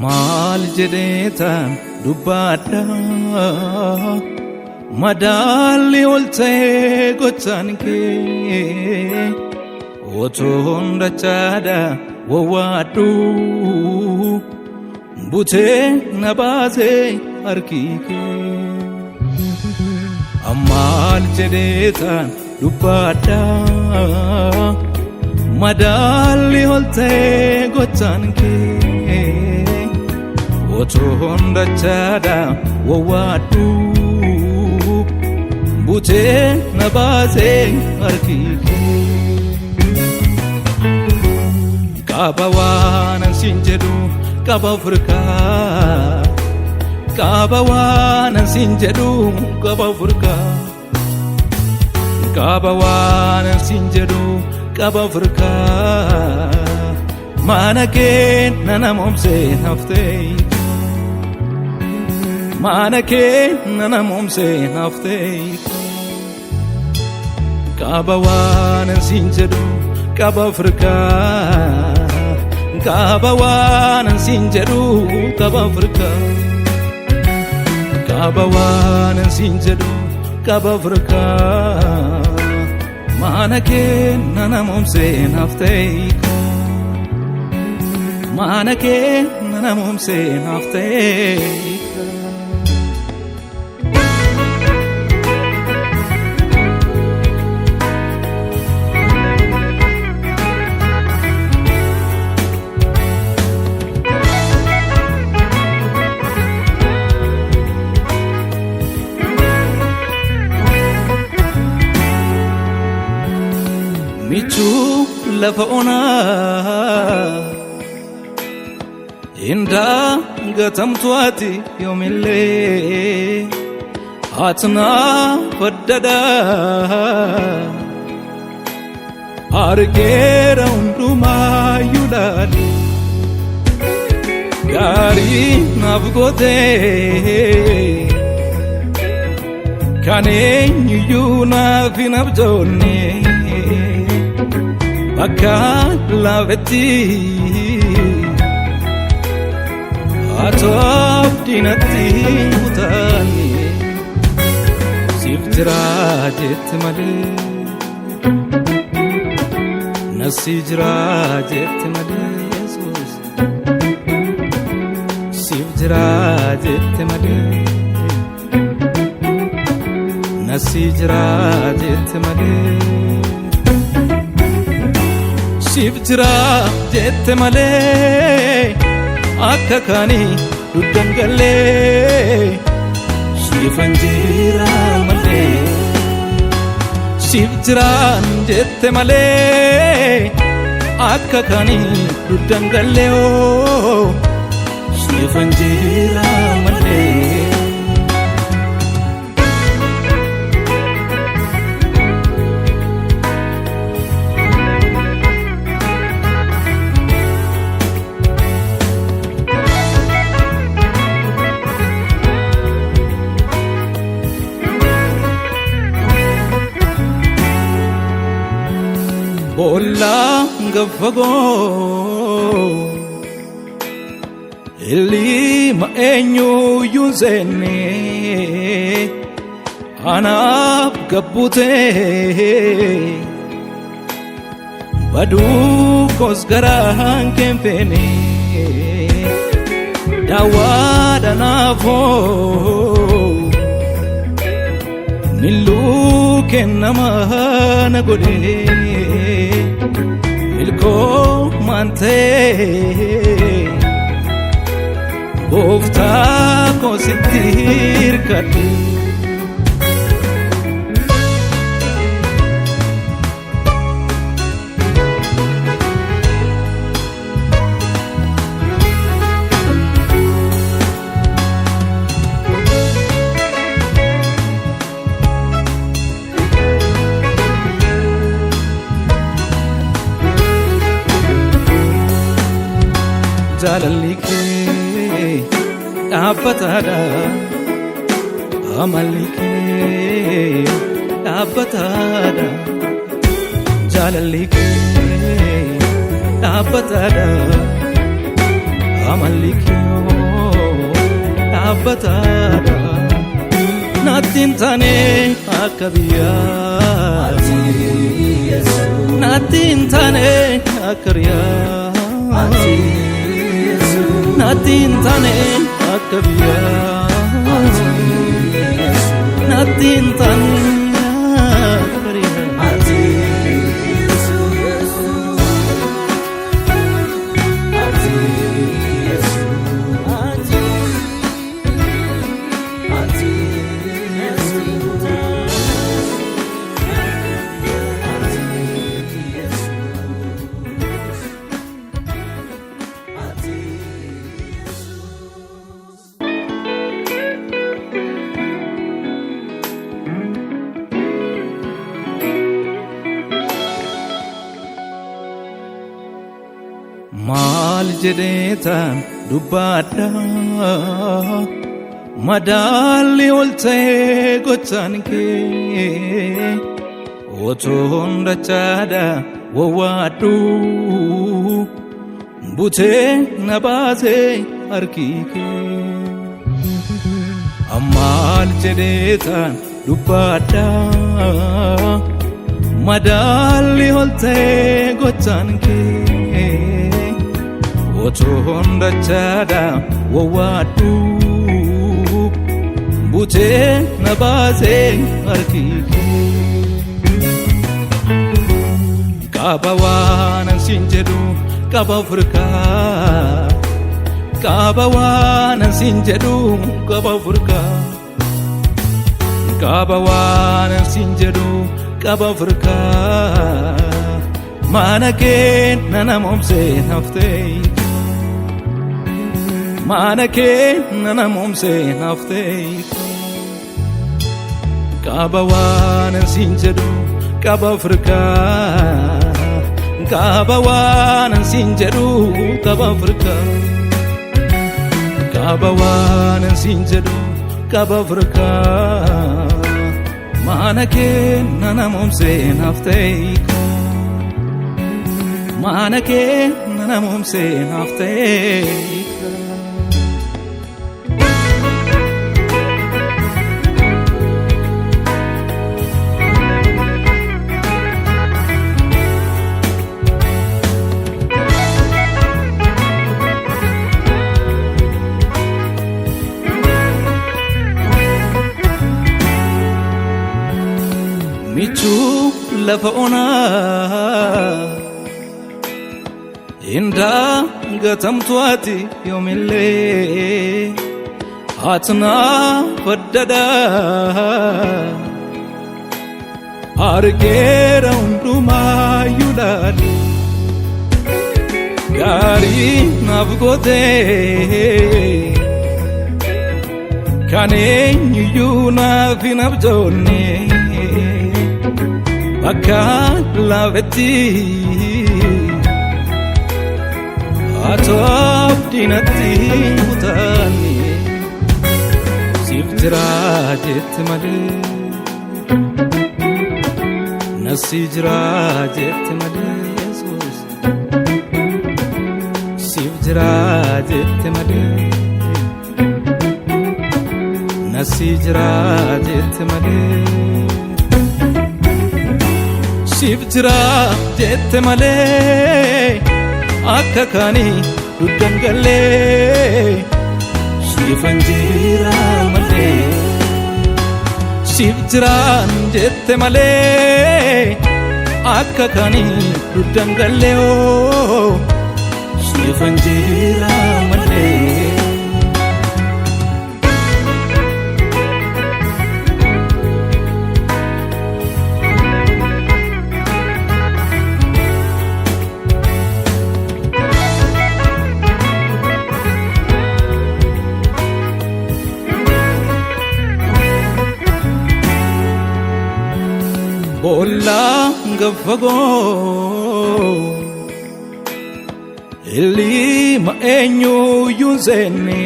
Maal jedheetaan dubbadha madaalli ol ta'ee gochaan kee otoon dachaadha wawwaadhu butee na baasee harki kee. Maal jedheetaan dubbadha madaalli ol ta'ee gochaan kee otoon dachaadha wawwaadhu butee na baasee harki kee. Qaba waanan siin jedhu qaba furkaa qaba waanan siin jedhu qaba furkaa qaba waanan siin jedhu qaba furkaa mana kee nana momsee haftee mana kee nana momsee haftee. Qaba waanan siin jedhu qaba furkaa qaba waanan siin jedhu qaba furkaa qaba waanan siin jedhu qaba furkaa mana kee nana momsee haftee mana kee nana momsee haftee. Michu lafa onaa inda gatamtu ati yoomillee atna faddada argeera hundumaa yuudhaani gaarii naaf gootee kan eenyuyyuu naaf hin abjoonne bakka laafetti atoof dinatti mutaani siif jira jette malee nasi jira jette malee Yesuus siif jira jette malee nasi jira jette malee siif jira jette malee akka kaanii duddan gallee siifan jira malee siif jira jette malee akka kaanii duddan gallee siifan jira malee. Bolla gaffago ilma eenyu yunzenne anaaf gabbutee baduu kos garaan keenfeene daawwaadha naafoo milluu kennamaa na godhee milkoo maantee gooftaa koo sitti hirkadhe. jaalalli kee dhaabbataadha amalli kee dhaabbataadha jaalalli kee dhaabbataadha amalli kee dhaabbataadha naattiin taane akka biyyaa naattiin taane akka riyaa naattiin taane akka biyyaa naattiin taane akka riyaa maal jedheetaan dubbadha madaalli ol ta'ee gochaan kee otoon dachaadha wawwaadhu butee na baasee harki kee maal jedheetaan dubbadha madaalli ol ta'ee gochaan kee otoon dachaadha wawwaadhu butee na baasee harki kee qaba waanan siin jedhu qaba furkaa qaba waanan siin jedhu qaba furkaa qaba waanan siin jedhu qaba furkaa mana kee nana momsee naftee mana kee nana momsee naftee qaba waanan siin jedhu qaba furkaa qaba waanan siin jedhu qaba furkaa qaba waanan siin jedhu qaba furkaa mana kee nana momsee naftee mana kee nana momsee naftee michuu lafa onaa indaa gatamtu ati yoomillee haatnaa faddada argeera hundumaayyuu laale gaarii naaf gootee kan eenyuyyuu naaf hin abjoonne bakka laafetti atoof diinatti kutaanne siif jiraa jette malee nassi jiraa jette malee Yesuus siif jiraa jette malee nassi jiraa jette malee siif jiraa jette malee akka kaanii duddangallee siifan jira malee siif jiraa jette malee akka kaanii duddangallee siifan jira malee bolla gaffagoo ilma eenyu yuunseenne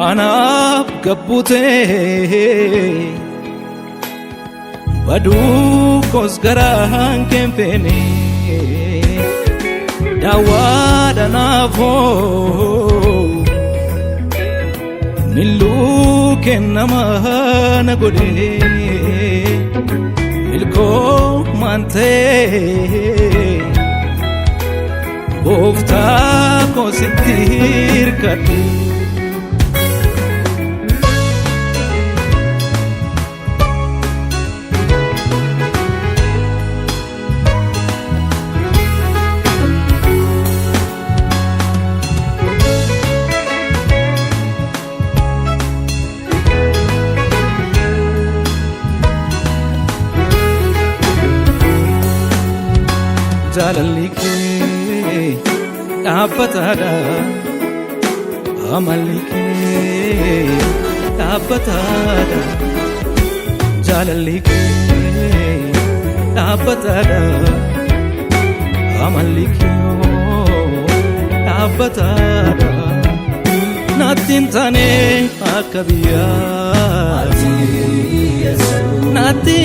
anaaf gabbutee baduu koos garaan keenfeene daawwaadha naafoo milluu kennama na godhee ilkoo maantee gooftaa koo sitti hirkadhe jaalalli kee dhaabbataadha amalli kee dhaabbataadha jaalalli kee dhaabbataadha amalli kee dhaabbataadha naatti hin taane akka biyyaatti naatti